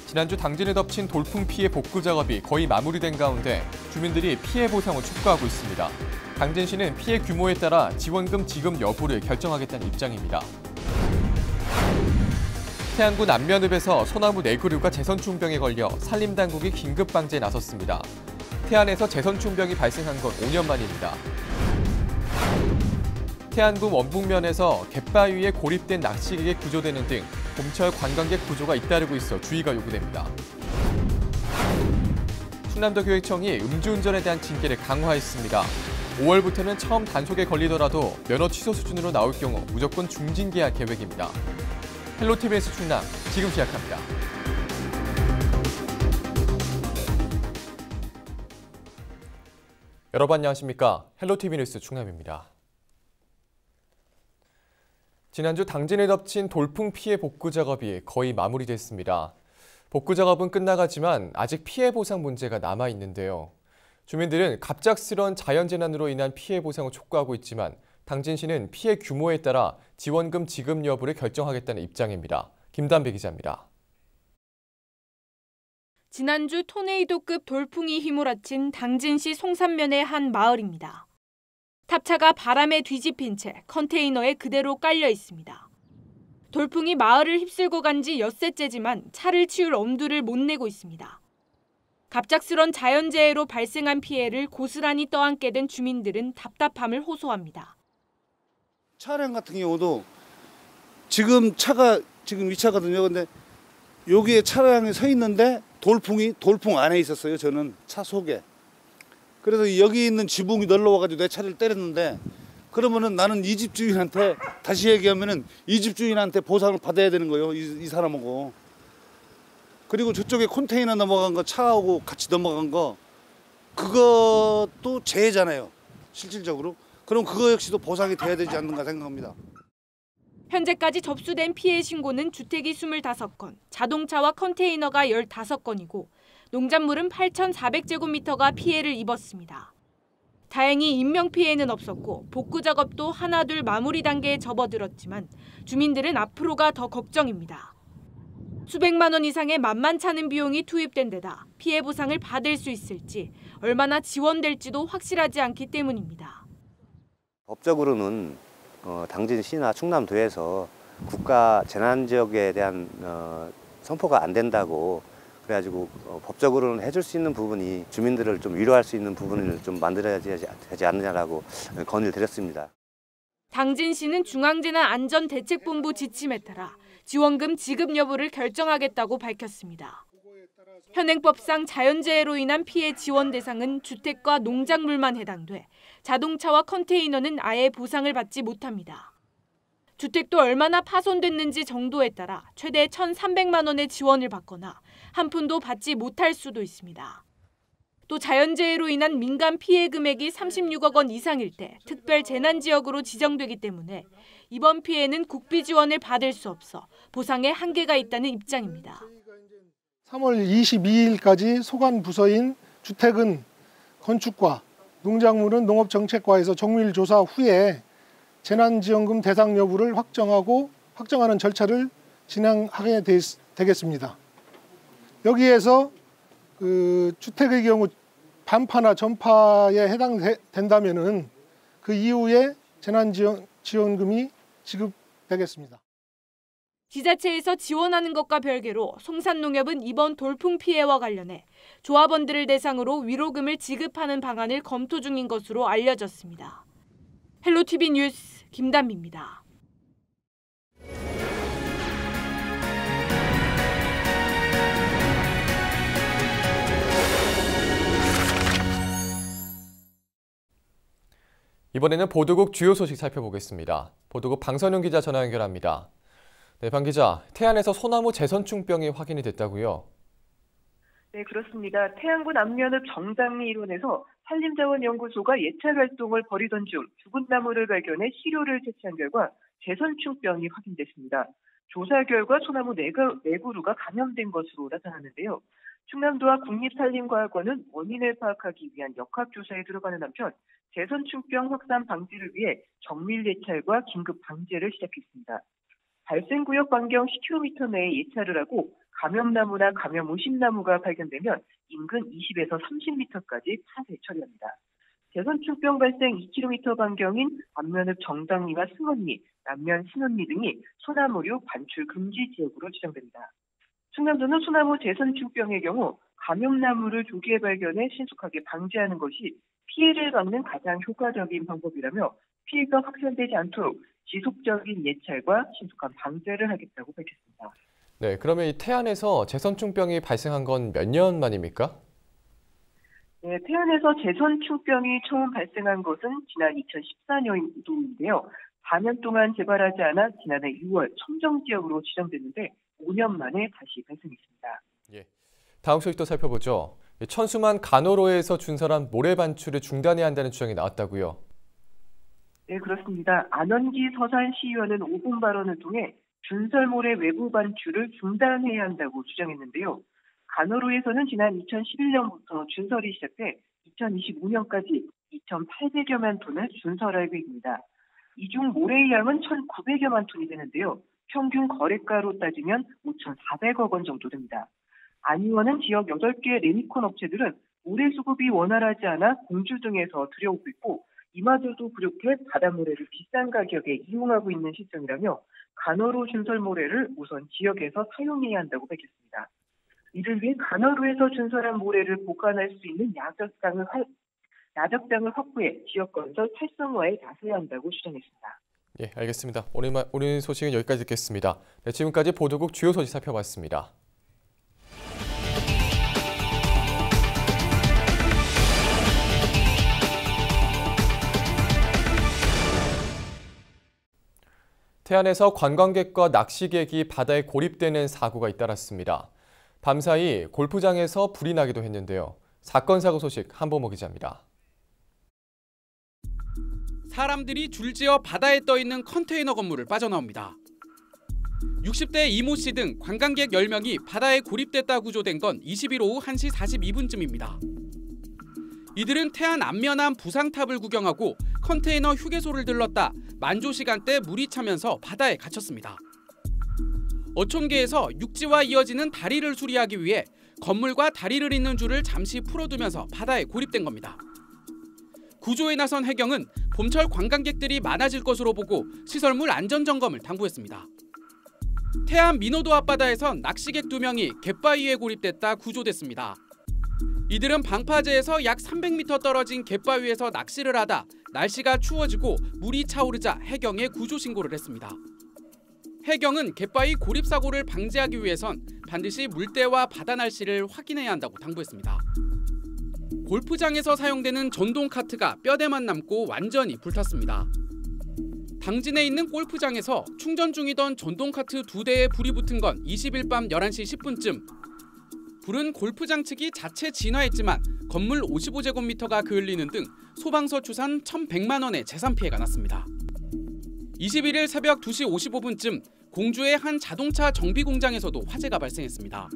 지난주 당진에 덮친 돌풍 피해 복구 작업이 거의 마무리된 가운데 주민들이 피해 보상을 촉구하고 있습니다. 당진시는 피해 규모에 따라 지원금 지급 여부를 결정하겠다는 입장입니다. 태안군 안면읍에서 소나무 4그루가 제선충병에 걸려 산림당국이 긴급 방제에 나섰습니다. 태안에서 제선충병이 발생한 건 5년 만입니다. 태안군 원북면에서 갯바위에 고립된 낚시객이 구조되는 등 봄철 관광객 구조가 잇따르고 있어 주의가 요구됩니다. 충남도 교육청이 음주운전에 대한 징계를 강화했습니다. 5월부터는 처음 단속에 걸리더라도 면허 취소 수준으로 나올 경우 무조건 중징계할 계획입니다. 헬로티비에스 충남 지금 시작합니다. 여러분 안녕하십니까? 헬로티비 뉴스 충남입니다. 지난주 당진에 덮친 돌풍 피해 복구 작업이 거의 마무리됐습니다. 복구 작업은 끝나가지만 아직 피해 보상 문제가 남아 있는데요. 주민들은 갑작스런 자연재난으로 인한 피해 보상을 촉구하고 있지만 당진시는 피해 규모에 따라 지원금 지급 여부를 결정하겠다는 입장입니다. 김단배 기자입니다. 지난주 토네이도급 돌풍이 휘몰아친 당진시 송산면의 한 마을입니다. 탑차가 바람에 뒤집힌 채 컨테이너에 그대로 깔려 있습니다. 돌풍이 마을을 휩쓸고 간 지 엿새째지만 차를 치울 엄두를 못 내고 있습니다. 갑작스런 자연재해로 발생한 피해를 고스란히 떠안게 된 주민들은 답답함을 호소합니다. 차량 같은 경우도 지금 차가 이 차거든요. 근데 여기에 차량이 서 있는데 돌풍 안에 있었어요. 저는 차 속에. 그래서 여기 있는 지붕이 널러와가지고 내 차를 때렸는데 그러면은 나는 이 집 주인한테 다시 얘기하면은 이 집 주인한테 보상을 받아야 되는 거예요. 이 사람하고. 그리고 저쪽에 컨테이너 넘어간 거 차하고 같이 넘어간 거 그것도 재해잖아요. 실질적으로. 그럼 그거 역시도 보상이 돼야 되지 않는가 생각합니다. 현재까지 접수된 피해 신고는 주택이 25건, 자동차와 컨테이너가 15건이고 농작물은 8,400제곱미터가 피해를 입었습니다. 다행히 인명피해는 없었고 복구 작업도 하나둘 마무리 단계에 접어들었지만 주민들은 앞으로가 더 걱정입니다. 수백만 원 이상의 만만찮은 비용이 투입된 데다 피해 보상을 받을 수 있을지 얼마나 지원될지도 확실하지 않기 때문입니다. 법적으로는 당진시나 충남도에서 국가 재난지역에 대한 선포가 안 된다고 그래가지고 법적으로는 해줄 수 있는 부분이 주민들을 좀 위로할 수 있는 부분을 좀 만들어야 되지 않느냐라고 건의를 드렸습니다. 당진시는 중앙재난안전대책본부 지침에 따라 지원금 지급 여부를 결정하겠다고 밝혔습니다. 현행법상 자연재해로 인한 피해 지원 대상은 주택과 농작물만 해당돼 자동차와 컨테이너는 아예 보상을 받지 못합니다. 주택도 얼마나 파손됐는지 정도에 따라 최대 1,300만 원의 지원을 받거나 한 푼도 받지 못할 수도 있습니다. 또 자연재해로 인한 민간 피해 금액이 36억 원 이상일 때 특별 재난지역으로 지정되기 때문에 이번 피해는 국비 지원을 받을 수 없어 보상에 한계가 있다는 입장입니다. 3월 22일까지 소관 부서인 주택은 건축과, 농작물은 농업정책과에서 정밀 조사 후에 재난지원금 대상 여부를 확정하는 절차를 진행하게 되겠습니다. 여기에서 주택의 경우 반파나 전파에 해당된다면은 그 이후에 재난지원금이 지급되겠습니다. 지자체에서 지원하는 것과 별개로 송산농협은 이번 돌풍 피해와 관련해 조합원들을 대상으로 위로금을 지급하는 방안을 검토 중인 것으로 알려졌습니다. 헬로티비 뉴스 김단비입니다. 이번에는 보도국 주요 소식 살펴보겠습니다. 보도국 방선영 기자 전화 연결합니다. 네, 방 기자, 태안에서 소나무 제선충병이 확인이 됐다고요? 네, 그렇습니다. 태안군 안면읍 정장리 일원에서 산림자원연구소가 예찰 활동을 벌이던 중 죽은 나무를 발견해 시료를 채취한 결과 제선충병이 확인됐습니다. 조사 결과 소나무 4그루가 감염된 것으로 나타났는데요. 충남도와 국립산림과학원은 원인을 파악하기 위한 역학조사에 들어가는 한편 제선충병 확산 방지를 위해 정밀 예찰과 긴급 방제를 시작했습니다. 발생구역 반경 10km 내에 예찰을 하고 감염나무나 감염 의심나무가 발견되면 인근 20에서 30m까지 파쇄 처리합니다. 제선충병 발생 2km 반경인 안면읍 정당리와 승원리, 남면 신원리 등이 소나무류 반출 금지 지역으로 지정됩니다. 충남도는 소나무 제선충병의 경우 감염나무를 조기에 발견해 신속하게 방지하는 것이 피해를 막는 가장 효과적인 방법이라며 피해가 확산되지 않도록 지속적인 예찰과 신속한 방제를 하겠다고 밝혔습니다. 네, 그러면 이 태안에서 제선충병이 발생한 건 몇 년 만입니까? 네, 태안에서 제선충병이 처음 발생한 것은 지난 2014년도인데요. 4년 동안 재발하지 않아 지난해 6월 청정지역으로 지정됐는데 5년 만에 다시 발생했습니다. 예. 다음 소식도 살펴보죠. 천수만 간호로에서 준설한 모래 반출을 중단해야 한다는 주장이 나왔다고요. 네, 그렇습니다. 안원기 서산시의원은 5분 발언을 통해 준설모래 외부 반출을 중단해야 한다고 주장했는데요. 간호로에서는 지난 2011년부터 준설이 시작돼 2025년까지 2,800여만 톤을 준설할 계획입니다. 이 중 모래의 양은 1,900여만 톤이 되는데요. 평균 거래가로 따지면 5,400억 원 정도 됩니다. 안 의원은 지역 8개 레미콘 업체들은 모래 수급이 원활하지 않아 공주 등에서 들여오고 있고 이마저도 부족해 바닷모래를 비싼 가격에 이용하고 있는 실정이라며 간호로 준설 모래를 우선 지역에서 사용해야 한다고 밝혔습니다. 이를 위해 간호로에서 준설한 모래를 보관할 수 있는 야적장을 확보해 지역 건설 활성화에 나서야 한다고 주장했습니다. 예, 알겠습니다. 오늘 소식은 여기까지 듣겠습니다. 네, 지금까지 보도국 주요 소식 살펴봤습니다. 태안에서 관광객과 낚시객이 바다에 고립되는 사고가 잇따랐습니다. 밤사이 골프장에서 불이 나기도 했는데요. 사건 사고 소식 한보모 기자입니다. 사람들이 줄지어 바다에 떠있는 컨테이너 건물을 빠져나옵니다. 60대 이모 씨 등 관광객 10명이 바다에 고립됐다 구조된 건 20일 오후 1시 42분쯤입니다. 이들은 태안 안면함 부상탑을 구경하고 컨테이너 휴게소를 들렀다 만조 시간대 물이 차면서 바다에 갇혔습니다. 어촌계에서 육지와 이어지는 다리를 수리하기 위해 건물과 다리를 잇는 줄을 잠시 풀어두면서 바다에 고립된 겁니다. 구조에 나선 해경은 봄철 관광객들이 많아질 것으로 보고 시설물 안전점검을 당부했습니다. 태안 민호도 앞바다에선 낚시객 2명이 갯바위에 고립됐다 구조됐습니다. 이들은 방파제에서 약 300m 떨어진 갯바위에서 낚시를 하다 날씨가 추워지고 물이 차오르자 해경에 구조 신고를 했습니다. 해경은 갯바위 고립 사고를 방지하기 위해선 반드시 물때와 바다 날씨를 확인해야 한다고 당부했습니다. 골프장에서 사용되는 전동 카트가 뼈대만 남고 완전히 불탔습니다. 당진에 있는 골프장에서 충전 중이던 전동 카트 2대에 불이 붙은 건 20일 밤 11시 10분쯤. 불은 골프장 측이 자체 진화했지만 건물 55제곱미터가 그을리는 등 소방서 추산 1,100만 원의 재산 피해가 났습니다. 21일 새벽 2시 55분쯤 공주의 한 자동차 정비 공장에서도 화재가 발생했습니다.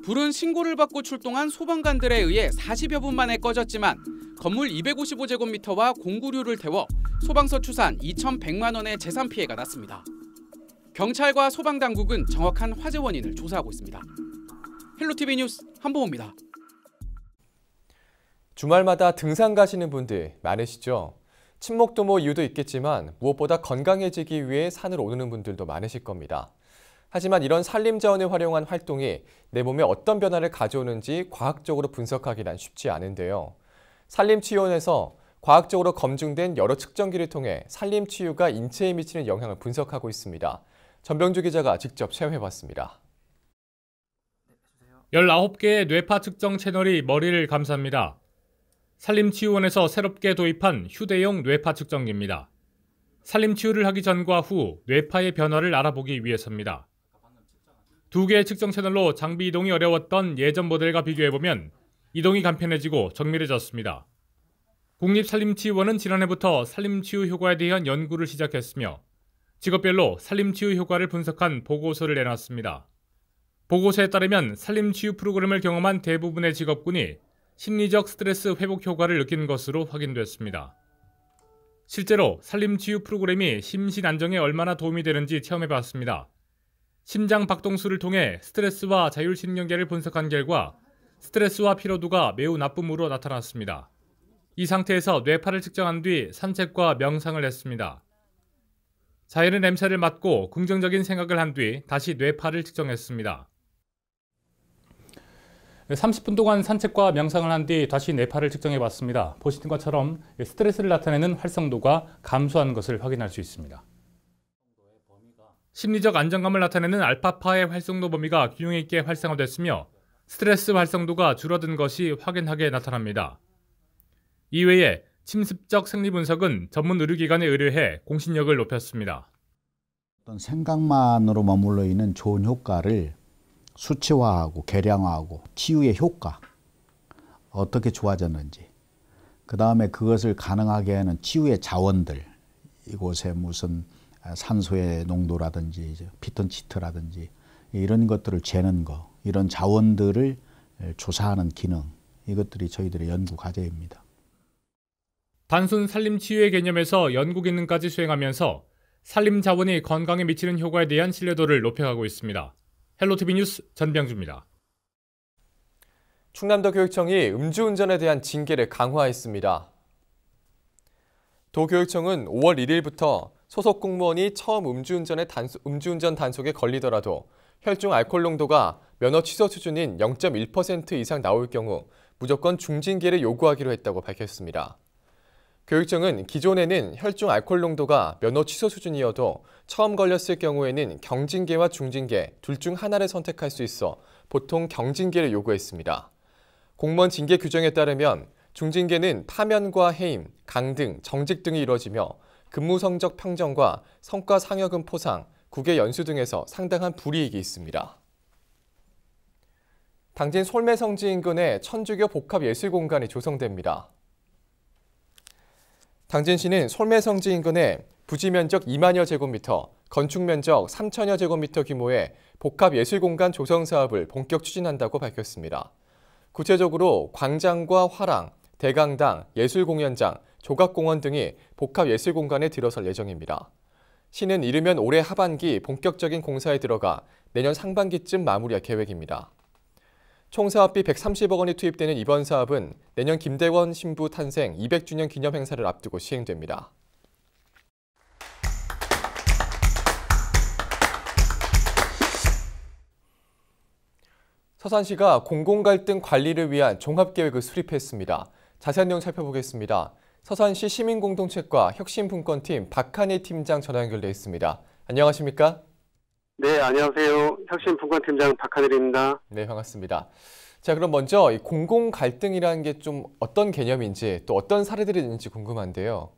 불은 신고를 받고 출동한 소방관들에 의해 40여 분 만에 꺼졌지만 건물 255제곱미터와 공구류를 태워 소방서 추산 2,100만 원의 재산 피해가 났습니다. 경찰과 소방당국은 정확한 화재 원인을 조사하고 있습니다. 헬로티비 뉴스 한보호입니다. 주말마다 등산 가시는 분들 많으시죠? 친목도모 이유도 있겠지만 무엇보다 건강해지기 위해 산을 오르는 분들도 많으실 겁니다. 하지만 이런 산림 자원을 활용한 활동이 내 몸에 어떤 변화를 가져오는지 과학적으로 분석하기란 쉽지 않은데요. 산림치유원에서 과학적으로 검증된 여러 측정기를 통해 산림치유가 인체에 미치는 영향을 분석하고 있습니다. 전병주 기자가 직접 체험해봤습니다. 19개의 뇌파 측정 채널이 머리를 감쌉니다. 산림치유원에서 새롭게 도입한 휴대용 뇌파 측정기입니다. 산림치유를 하기 전과 후 뇌파의 변화를 알아보기 위해서입니다. 2개의 측정 채널로 장비 이동이 어려웠던 예전 모델과 비교해보면 이동이 간편해지고 정밀해졌습니다. 국립산림치유원은 지난해부터 산림치유 효과에 대한 연구를 시작했으며 직업별로 산림치유 효과를 분석한 보고서를 내놨습니다. 보고서에 따르면 산림치유 프로그램을 경험한 대부분의 직업군이 심리적 스트레스 회복 효과를 느낀 것으로 확인됐습니다. 실제로 산림치유 프로그램이 심신 안정에 얼마나 도움이 되는지 체험해봤습니다. 심장 박동수를 통해 스트레스와 자율신경계를 분석한 결과 스트레스와 피로도가 매우 나쁨으로 나타났습니다. 이 상태에서 뇌파를 측정한 뒤 산책과 명상을 했습니다. 자연의 냄새를 맡고 긍정적인 생각을 한 뒤 다시 뇌파를 측정했습니다. 30분 동안 산책과 명상을 한 뒤 다시 뇌파를 측정해 봤습니다. 보시는 것처럼 스트레스를 나타내는 활성도가 감소한 것을 확인할 수 있습니다. 심리적 안정감을 나타내는 알파파의 활성도 범위가 균형 있게 활성화됐으며 스트레스 활성도가 줄어든 것이 확연하게 나타납니다. 이외에 침습적 생리 분석은 전문 의료기관에 의뢰해 공신력을 높였습니다. 어떤 생각만으로 머물러 있는 좋은 효과를 수치화하고 계량화하고 치유의 효과 어떻게 좋아졌는지, 그 다음에 그것을 가능하게 하는 치유의 자원들, 이곳에 무슨 산소의 농도라든지 피톤치드라든지 이런 것들을 재는 거, 이런 자원들을 조사하는 기능, 이것들이 저희들의 연구 과제입니다. 단순 산림치유의 개념에서 연구 기능까지 수행하면서 산림 자원이 건강에 미치는 효과에 대한 신뢰도를 높여가고 있습니다. 헬로티비 뉴스 전병주입니다. 충남도 교육청이 음주운전에 대한 징계를 강화했습니다. 도교육청은 5월 1일부터 소속 공무원이 처음 음주운전 단속에 걸리더라도 혈중 알코올 농도가 면허 취소 수준인 0.1% 이상 나올 경우 무조건 중징계를 요구하기로 했다고 밝혔습니다. 교육청은 기존에는 혈중 알코올 농도가 면허 취소 수준이어도 처음 걸렸을 경우에는 경징계와 중징계 둘 중 하나를 선택할 수 있어 보통 경징계를 요구했습니다. 공무원 징계 규정에 따르면 중징계는 파면과 해임, 강등, 정직 등이 이뤄지며 근무 성적 평정과 성과 상여금 포상, 국외 연수 등에서 상당한 불이익이 있습니다. 당진 솔매성지 인근에 천주교 복합예술공간이 조성됩니다. 당진시는 솔매성지 인근에 부지 면적 2만여 제곱미터, 건축 면적 3천여 제곱미터 규모의 복합예술공간 조성 사업을 본격 추진한다고 밝혔습니다. 구체적으로 광장과 화랑, 대강당, 예술공연장, 조각공원 등이 복합예술공간에 들어설 예정입니다. 시는 이르면 올해 하반기 본격적인 공사에 들어가 내년 상반기쯤 마무리할 계획입니다. 총 사업비 130억 원이 투입되는 이번 사업은 내년 김대원 신부 탄생 200주년 기념 행사를 앞두고 시행됩니다. 서산시가 공공갈등 관리를 위한 종합계획을 수립했습니다. 자세한 내용 살펴보겠습니다. 서산시 시민공동체과 혁신분권팀 박한일 팀장 전화 연결돼 있습니다. 안녕하십니까? 네, 안녕하세요. 혁신분권팀장 박한일입니다. 네, 반갑습니다. 자, 그럼 먼저 이 공공갈등이라는 게 좀 어떤 개념인지 또 어떤 사례들이 있는지 궁금한데요.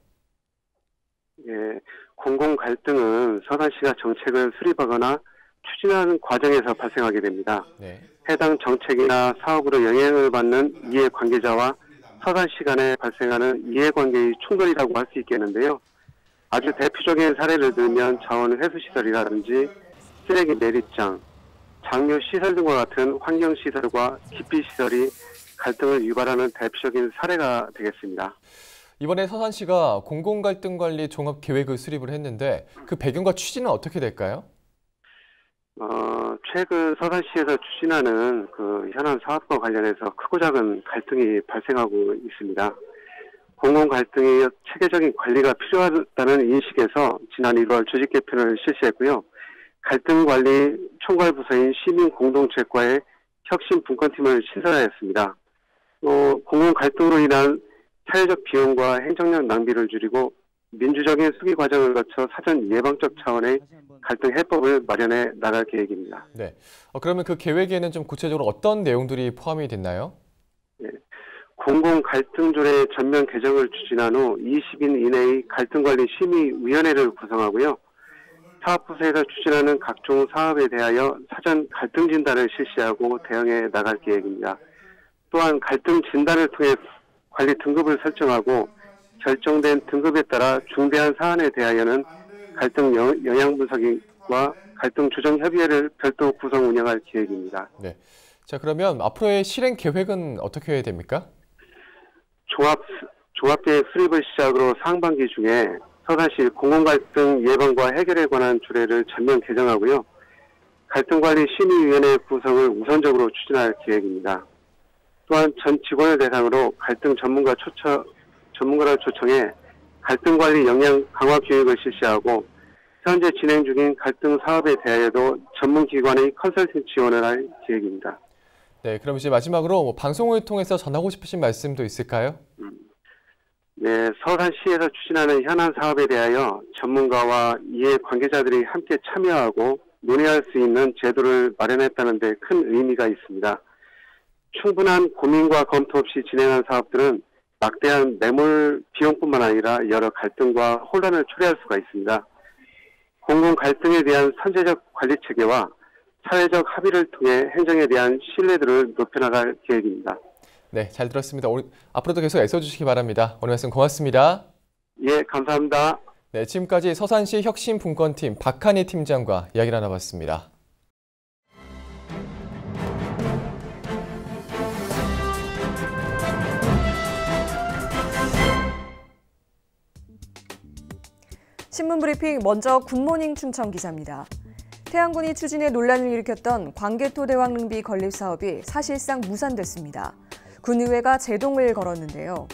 예, 공공갈등은 서산시가 정책을 수립하거나 추진하는 과정에서 발생하게 됩니다. 네. 해당 정책이나 사업으로 영향을 받는 이해관계자와 서산시 간에 발생하는 이해관계의 충돌이라고 할 수 있겠는데요. 아주 대표적인 사례를 들면 자원회수시설이라든지 쓰레기 내립장, 장류시설 등과 같은 환경시설과 기피시설이 갈등을 유발하는 대표적인 사례가 되겠습니다. 이번에 서산시가 공공갈등관리 종합계획을 수립을 했는데 그 배경과 취지는 어떻게 될까요? 최근 서산시에서 추진하는 그 현안 사업과 관련해서 크고 작은 갈등이 발생하고 있습니다. 공공 갈등의 체계적인 관리가 필요하다는 인식에서 지난 1월 조직 개편을 실시했고요. 갈등 관리 총괄 부서인 시민공동체과의 혁신분권팀을 신설하였습니다. 공공 갈등으로 인한 사회적 비용과 행정력 낭비를 줄이고 민주적인 수기 과정을 거쳐 사전 예방적 차원의 갈등 해법을 마련해 나갈 계획입니다. 네. 그러면 그 계획에는 좀 구체적으로 어떤 내용들이 포함이 됐나요? 네. 공공 갈등조례 전면 개정을 추진한 후 20인 이내의 갈등관리 심의위원회를 구성하고요. 사업부서에서 추진하는 각종 사업에 대하여 사전 갈등 진단을 실시하고 대응해 나갈 계획입니다. 또한 갈등 진단을 통해 관리 등급을 설정하고 결정된 등급에 따라 중대한 사안에 대하여는 갈등 영향 분석과 갈등 조정 협의회를 별도 구성 운영할 계획입니다. 네. 자, 그러면 앞으로의 실행 계획은 어떻게 해야 됩니까? 종합계획 수립을 시작으로 상반기 중에 서산시 공공갈등 예방과 해결에 관한 조례를 전면 개정하고요. 갈등관리심의위원회 구성을 우선적으로 추진할 계획입니다. 또한 전 직원을 대상으로 갈등 전문가를 초청해 갈등관리 역량 강화 교육을 실시하고 현재 진행 중인 갈등 사업에 대하여도 전문기관의 컨설팅 지원을 할 계획입니다. 네, 그럼 이제 마지막으로 방송을 통해서 전하고 싶으신 말씀도 있을까요? 네, 서울시에서 추진하는 현안 사업에 대하여 전문가와 이해 관계자들이 함께 참여하고 논의할 수 있는 제도를 마련했다는 데 큰 의미가 있습니다. 충분한 고민과 검토 없이 진행한 사업들은 막대한 매몰 비용뿐만 아니라 여러 갈등과 혼란을 초래할 수가 있습니다. 공공 갈등에 대한 선제적 관리 체계와 사회적 합의를 통해 행정에 대한 신뢰도를 높여나갈 계획입니다. 네, 잘 들었습니다. 앞으로도 계속 애써주시기 바랍니다. 오늘 말씀 고맙습니다. 예, 감사합니다. 네, 지금까지 서산시 혁신분권팀 박한희 팀장과 이야기를 나눠봤습니다. 신문브리핑 먼저 굿모닝 충청 기자입니다. 태안군이 추진해 논란을 일으켰던 광개토 대왕릉비 건립 사업이 사실상 무산됐습니다. 군의회가 제동을 걸었는데요.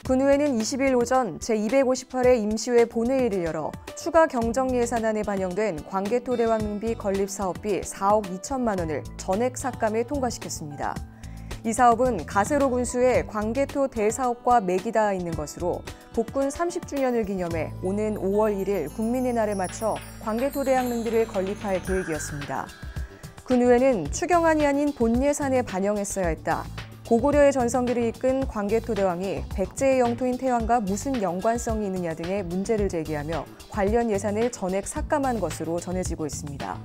군의회는 20일 오전 제258회 임시회 본회의를 열어 추가 경정 예산안에 반영된 광개토 대왕릉비 건립 사업비 4억 2천만 원을 전액 삭감해 통과시켰습니다. 이 사업은 가세로 군수의 광개토 대사업과 맥이 닿아 있는 것으로 복군 30주년을 기념해 오는 5월 1일 국민의 날에 맞춰 광개토 대왕릉비를 건립할 계획이었습니다. 군의회는 추경안이 아닌 본 예산에 반영했어야 했다. 고구려의 전성기를 이끈 광개토 대왕이 백제의 영토인 태왕과 무슨 연관성이 있느냐 등의 문제를 제기하며 관련 예산을 전액 삭감한 것으로 전해지고 있습니다.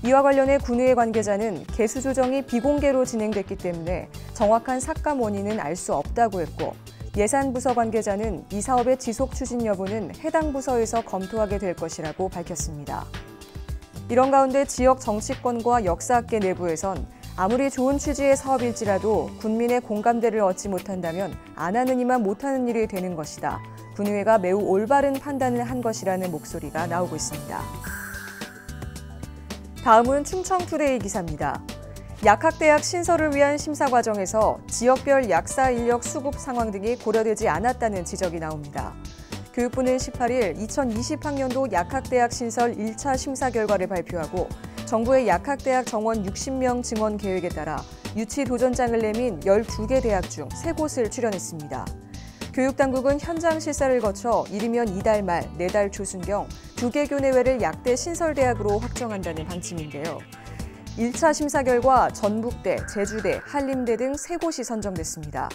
이와 관련해 군의회 관계자는 개수 조정이 비공개로 진행됐기 때문에 정확한 삭감 원인은 알 수 없다고 했고, 예산부서 관계자는 이 사업의 지속 추진 여부는 해당 부서에서 검토하게 될 것이라고 밝혔습니다. 이런 가운데 지역 정치권과 역사학계 내부에선 아무리 좋은 취지의 사업일지라도 군민의 공감대를 얻지 못한다면 안 하는 이만 못하는 일이 되는 것이다. 군의회가 매우 올바른 판단을 한 것이라는 목소리가 나오고 있습니다. 다음은 충청투데이 기사입니다. 약학대학 신설을 위한 심사 과정에서 지역별 약사 인력 수급 상황 등이 고려되지 않았다는 지적이 나옵니다. 교육부는 18일 2020학년도 약학대학 신설 1차 심사 결과를 발표하고 정부의 약학대학 정원 60명 증원 계획에 따라 유치 도전장을 내민 12개 대학 중 3곳을 출연했습니다. 교육당국은 현장 실사를 거쳐 이르면 이달 말, 내달 초순경 2개 교내외를 약대 신설대학으로 확정한다는 방침인데요. 1차 심사 결과 전북대, 제주대, 한림대 등 3곳이 선정됐습니다.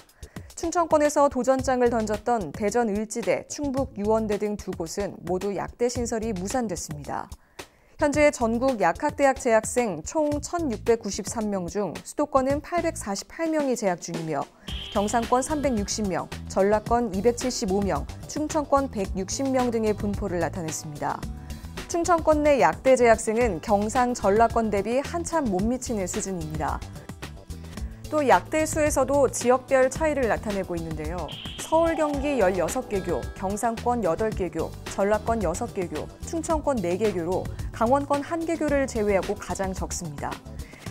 충청권에서 도전장을 던졌던 대전 을지대, 충북 유원대 등 2곳은 모두 약대 신설이 무산됐습니다. 현재 전국 약학대학 재학생 총 1,693명 중 수도권은 848명이 재학 중이며 경상권 360명, 전라권 275명, 충청권 160명 등의 분포를 나타냈습니다. 충청권 내 약대 재학생은 경상, 전라권 대비 한참 못 미치는 수준입니다. 또 약대 수에서도 지역별 차이를 나타내고 있는데요. 서울, 경기 16개 교, 경상권 8개 교, 전라권 6개 교, 충청권 4개 교로 강원권 1개 교를 제외하고 가장 적습니다.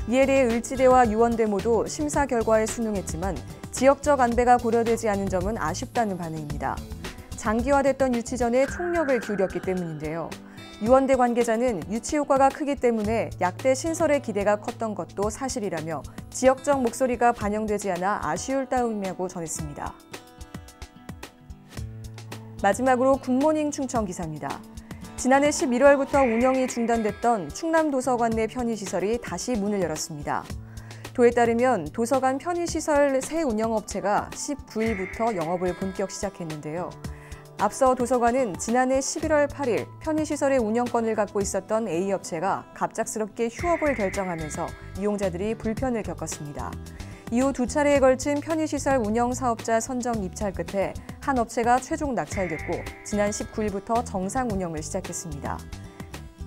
이에 대해 을지대와 유원대 모두 심사 결과에 순응했지만 지역적 안배가 고려되지 않은 점은 아쉽다는 반응입니다. 장기화됐던 유치전에 총력을 기울였기 때문인데요. 유원대 관계자는 유치 효과가 크기 때문에 약대 신설의 기대가 컸던 것도 사실이라며 지역적 목소리가 반영되지 않아 아쉬울 따름이라고 전했습니다. 마지막으로 굿모닝 충청 기사입니다. 지난해 11월부터 운영이 중단됐던 충남도서관 내 편의시설이 다시 문을 열었습니다. 도에 따르면 도서관 편의시설 새 운영업체가 19일부터 영업을 본격 시작했는데요. 앞서 도서관은 지난해 11월 8일 편의시설의 운영권을 갖고 있었던 A업체가 갑작스럽게 휴업을 결정하면서 이용자들이 불편을 겪었습니다. 이후 2차례에 걸친 편의시설 운영사업자 선정 입찰 끝에 한 업체가 최종 낙찰됐고 지난 19일부터 정상 운영을 시작했습니다.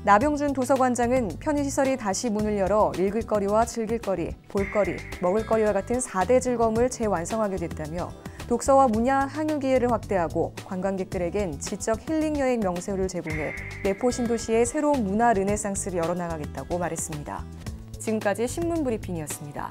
나병준 도서관장은 편의시설이 다시 문을 열어 읽을 거리와 즐길 거리, 볼거리, 먹을 거리와 같은 4대 즐거움을 재완성하게 됐다며 독서와 문화 항유 기회를 확대하고 관광객들에겐 지적 힐링 여행 명세를 제공해 내포 신도시의 새로운 문화 르네상스를 열어나가겠다고 말했습니다. 지금까지 신문 브리핑이었습니다.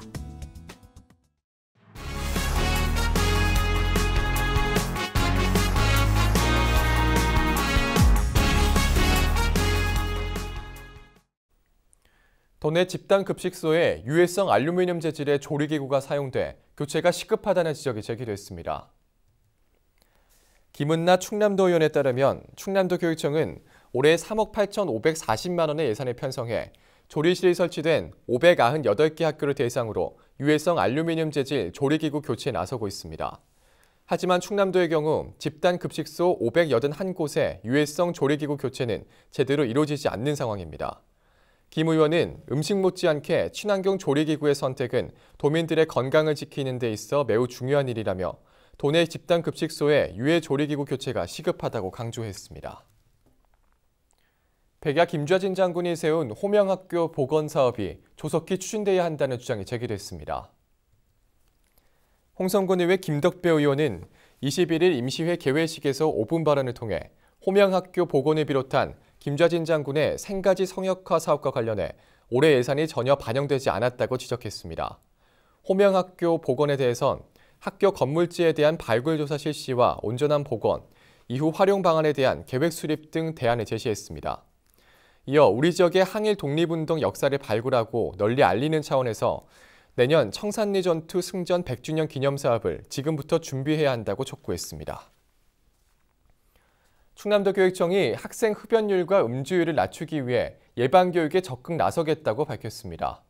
도내 집단급식소에 유해성 알루미늄 재질의 조리기구가 사용돼 교체가 시급하다는 지적이 제기됐습니다. 김은나 충남도의원에 따르면 충남도교육청은 올해 3억 8,540만 원의 예산을 편성해 조리실이 설치된 598개 학교를 대상으로 유해성 알루미늄 재질 조리기구 교체에 나서고 있습니다. 하지만 충남도의 경우 집단급식소 581곳의 유해성 조리기구 교체는 제대로 이루어지지 않는 상황입니다. 김 의원은 음식 못지않게 친환경 조리기구의 선택은 도민들의 건강을 지키는 데 있어 매우 중요한 일이라며 도내 집단급식소의 유해 조리기구 교체가 시급하다고 강조했습니다. 백야 김좌진 장군이 세운 호명학교 복원 사업이 조속히 추진돼야 한다는 주장이 제기됐습니다. 홍성군 의회 김덕배 의원은 21일 임시회 개회식에서 5분 발언을 통해 호명학교 복원을 비롯한 김좌진 장군의 생가지 성역화 사업과 관련해 올해 예산이 전혀 반영되지 않았다고 지적했습니다. 호명학교 복원에 대해선 학교 건물지에 대한 발굴조사 실시와 온전한 복원, 이후 활용 방안에 대한 계획 수립 등 대안을 제시했습니다. 이어 우리 지역의 항일 독립운동 역사를 발굴하고 널리 알리는 차원에서 내년 청산리 전투 승전 100주년 기념사업을 지금부터 준비해야 한다고 촉구했습니다. 충남도교육청이 학생 흡연율과 음주율을 낮추기 위해 예방교육에 적극 나서겠다고 밝혔습니다.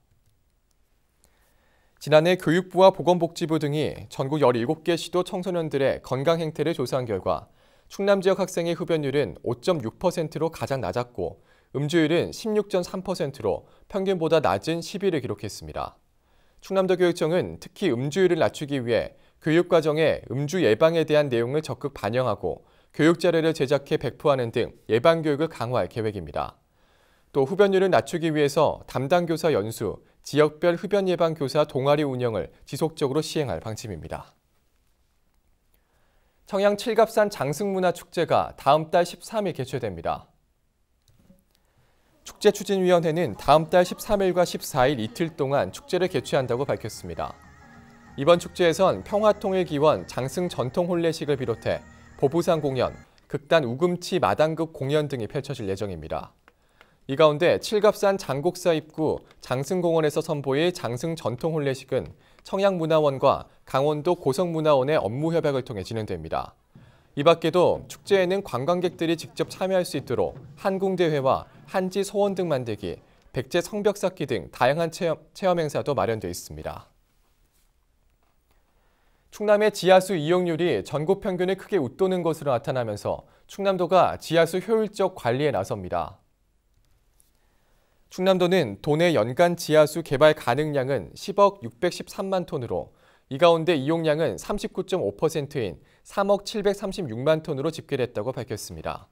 지난해 교육부와 보건복지부 등이 전국 17개 시도 청소년들의 건강 행태를 조사한 결과 충남 지역 학생의 흡연율은 5.6%로 가장 낮았고 음주율은 16.3%로 평균보다 낮은 10위를 기록했습니다. 충남도교육청은 특히 음주율을 낮추기 위해 교육과정에 음주 예방에 대한 내용을 적극 반영하고 교육 자료를 제작해 배포하는 등 예방교육을 강화할 계획입니다. 또 흡연율을 낮추기 위해서 담당 교사 연수, 지역별 흡연 예방 교사 동아리 운영을 지속적으로 시행할 방침입니다. 청양 칠갑산 장승문화축제가 다음 달 13일 개최됩니다. 축제추진위원회는 다음 달 13일과 14일 이틀 동안 축제를 개최한다고 밝혔습니다. 이번 축제에선 평화통일기원 장승 전통혼례식을 비롯해 보부상 공연, 극단 우금치 마당극 공연 등이 펼쳐질 예정입니다. 이 가운데 칠갑산 장곡사 입구 장승공원에서 선보일 장승 전통혼례식은 청양문화원과 강원도 고성문화원의 업무 협약을 통해 진행됩니다. 이 밖에도 축제에는 관광객들이 직접 참여할 수 있도록 한궁대회와 한지 소원 등 만들기, 백제 성벽 쌓기 등 다양한 체험 행사도 마련되어 있습니다. 충남의 지하수 이용률이 전국 평균을 크게 웃도는 것으로 나타나면서 충남도가 지하수 효율적 관리에 나섭니다. 충남도는 도내 연간 지하수 개발 가능량은 10억 613만 톤으로 이 가운데 이용량은 39.5%인 3억 736만 톤으로 집계됐다고 밝혔습니다.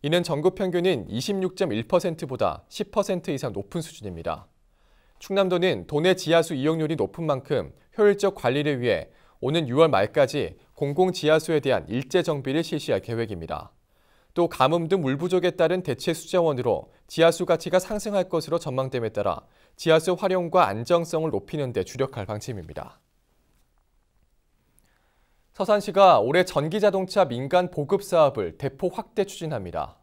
이는 전국 평균인 26.1%보다 10% 이상 높은 수준입니다. 충남도는 도내 지하수 이용률이 높은 만큼 효율적 관리를 위해 오는 6월 말까지 공공지하수에 대한 일제 정비를 실시할 계획입니다. 또 가뭄 등 물 부족에 따른 대체 수자원으로 지하수 가치가 상승할 것으로 전망됨에 따라 지하수 활용과 안정성을 높이는 데 주력할 방침입니다. 서산시가 올해 전기자동차 민간 보급 사업을 대폭 확대 추진합니다.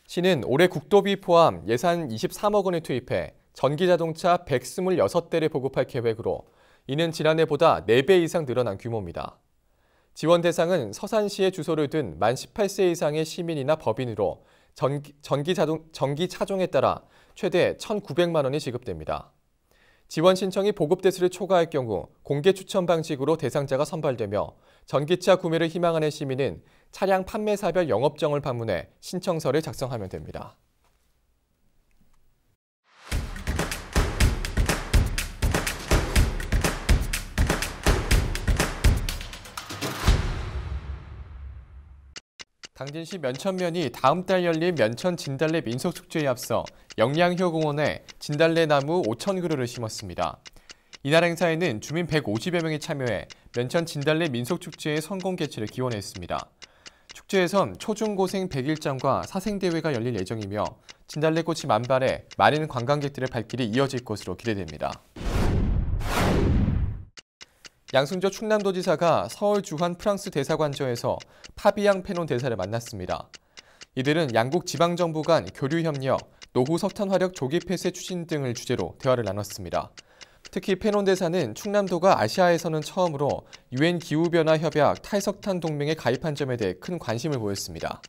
시는 올해 국도비 포함 예산 23억 원을 투입해 전기자동차 126대를 보급할 계획으로 이는 지난해보다 4배 이상 늘어난 규모입니다. 지원 대상은 서산시에 주소를 둔 만 18세 이상의 시민이나 법인으로 전기 차종에 따라 최대 1,900만 원이 지급됩니다. 지원 신청이 보급 대수를 초과할 경우 공개 추첨 방식으로 대상자가 선발되며 전기차 구매를 희망하는 시민은 차량 판매사별 영업정을 방문해 신청서를 작성하면 됩니다. 당진시 면천면이 다음 달 열린 면천 진달래 민속축제에 앞서 영양효공원에 진달래 나무 5,000그루를 심었습니다. 이날 행사에는 주민 150여 명이 참여해 면천 진달래 민속축제의 성공 개최를 기원했습니다. 축제에선 초중고생 100일장과 사생대회가 열릴 예정이며 진달래꽃이 만발해 많은 관광객들의 발길이 이어질 것으로 기대됩니다. 양승조 충남도지사가 서울 주한 프랑스 대사관저에서 파비앙 페논 대사를 만났습니다. 이들은 양국 지방정부 간 교류 협력, 노후 석탄 화력 조기 폐쇄 추진 등을 주제로 대화를 나눴습니다. 특히 페논 대사는 충남도가 아시아에서는 처음으로 유엔 기후변화 협약 탈석탄 동맹에 가입한 점에 대해 큰 관심을 보였습니다.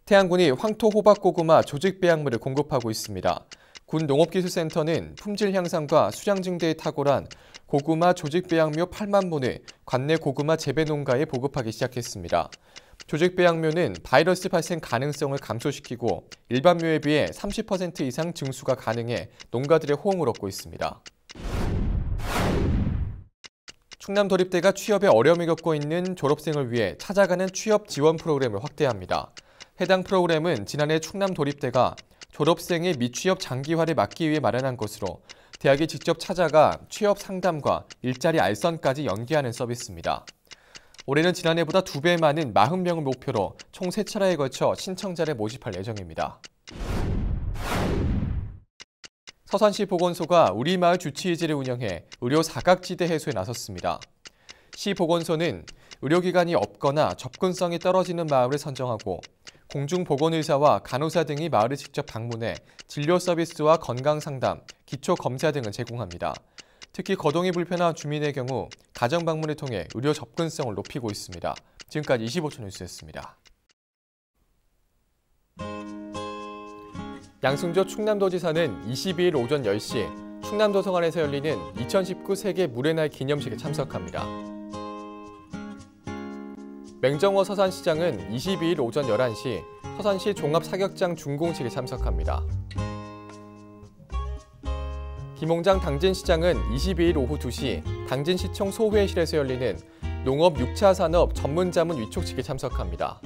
태안군이 황토 호박 고구마 조직 배양물을 공급하고 있습니다. 군 농업기술센터는 품질 향상과 수량 증대에 탁월한 고구마 조직 배양묘 8만 몬을 관내 고구마 재배 농가에 보급하기 시작했습니다. 조직 배양묘는 바이러스 발생 가능성을 감소시키고 일반 묘에 비해 30% 이상 증수가 가능해 농가들의 호응을 얻고 있습니다. 충남도립대가 취업에 어려움을 겪고 있는 졸업생을 위해 찾아가는 취업 지원 프로그램을 확대합니다. 해당 프로그램은 지난해 충남도립대가 졸업생의 미취업 장기화를 막기 위해 마련한 것으로 대학이 직접 찾아가 취업 상담과 일자리 알선까지 연계하는 서비스입니다. 올해는 지난해보다 2배 많은 40명을 목표로 총 3차례에 걸쳐 신청자를 모집할 예정입니다. 서산시 보건소가 우리마을 주치의지를 운영해 의료 사각지대 해소에 나섰습니다. 시 보건소는 의료기관이 없거나 접근성이 떨어지는 마을을 선정하고 공중보건의사와 간호사 등이 마을을 직접 방문해 진료 서비스와 건강상담, 기초검사 등을 제공합니다. 특히 거동이 불편한 주민의 경우 가정방문을 통해 의료 접근성을 높이고 있습니다. 지금까지 25초 뉴스였습니다. 양승조 충남도지사는 22일 오전 10시 충남도서관에서 열리는 2019 세계 물의 날 기념식에 참석합니다. 맹정호 서산시장은 22일 오전 11시 서산시 종합사격장 준공식에 참석합니다. 김홍장 당진시장은 22일 오후 2시 당진시청 소회실에서 열리는 농업 6차 산업 전문자문 위촉식에 참석합니다.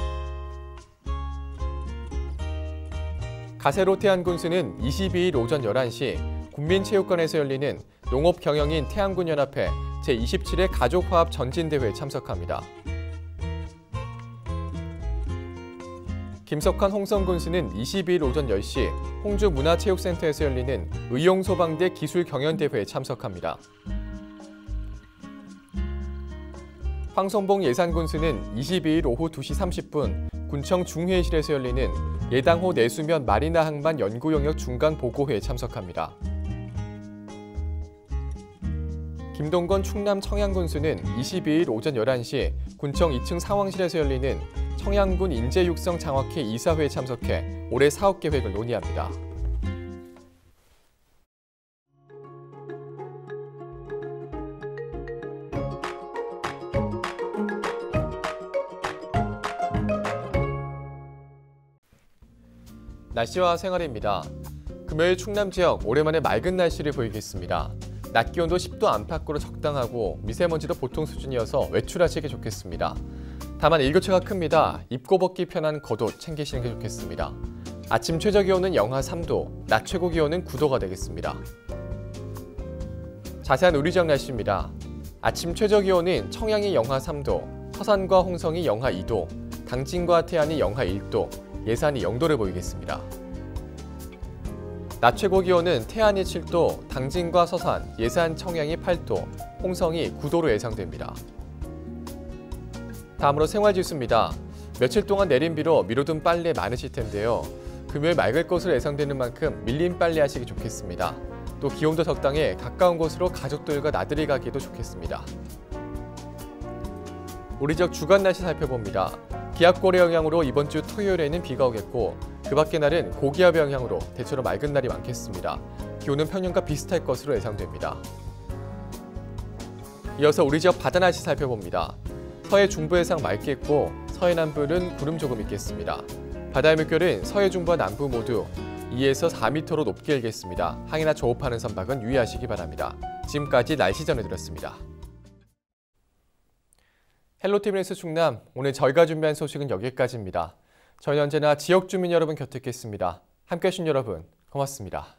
가세로 태안군수는 22일 오전 11시 군민체육관에서 열리는 농업경영인 태안군연합회 제27회 가족화합 전진대회에 참석합니다. 김석환 홍성군수는 22일 오전 10시 홍주문화체육센터에서 열리는 의용소방대 기술경연대회에 참석합니다. 황성봉 예산군수는 22일 오후 2시 30분 군청 중회의실에서 열리는 예당호 내수면 마리나 항만 연구용역 중간 보고회에 참석합니다. 김동건 충남 청양군수는 22일 오전 11시 군청 2층 상황실에서 열리는 청양군 인재육성 장학회 이사회에 참석해 올해 사업 계획을 논의합니다. 날씨와 생활입니다. 금요일 충남 지역 오랜만에 맑은 날씨를 보이겠습니다. 낮 기온도 10도 안팎으로 적당하고 미세먼지도 보통 수준이어서 외출하시기 좋겠습니다. 다만 일교차가 큽니다. 입고 벗기 편한 겉옷 챙기시는 게 좋겠습니다. 아침 최저 기온은 영하 3도, 낮 최고 기온은 9도가 되겠습니다. 자세한 우리 지역 날씨입니다. 아침 최저 기온은 청양이 영하 3도, 서산과 홍성이 영하 2도, 당진과 태안이 영하 1도, 예산이 0도를 보이겠습니다. 낮 최고 기온은 태안이 7도, 당진과 서산, 예산, 청양이 8도, 홍성이 9도로 예상됩니다. 다음으로 생활지수입니다. 며칠 동안 내린 비로 미뤄둔 빨래 많으실 텐데요. 금요일 맑을 것으로 예상되는 만큼 밀린 빨래 하시기 좋겠습니다. 또 기온도 적당해 가까운 곳으로 가족들과 나들이 가기도 좋겠습니다. 우리 지역 주간 날씨 살펴봅니다. 기압골의 영향으로 이번 주 토요일에는 비가 오겠고 그 밖의 날은 고기압의 영향으로 대체로 맑은 날이 많겠습니다. 기온은 평년과 비슷할 것으로 예상됩니다. 이어서 우리 지역 바다 날씨 살펴봅니다. 서해 중부 해상 맑겠고 서해 남부는 구름 조금 있겠습니다. 바다의 물결은 서해 중부와 남부 모두 2에서 4m로 높게 일겠습니다. 항해나 조업하는 선박은 유의하시기 바랍니다. 지금까지 날씨 전해드렸습니다. 헬로티비 뉴스 충남, 오늘 저희가 준비한 소식은 여기까지입니다. 저희는 언제나 지역 주민 여러분 곁에 있겠습니다. 함께해 주신 여러분 고맙습니다.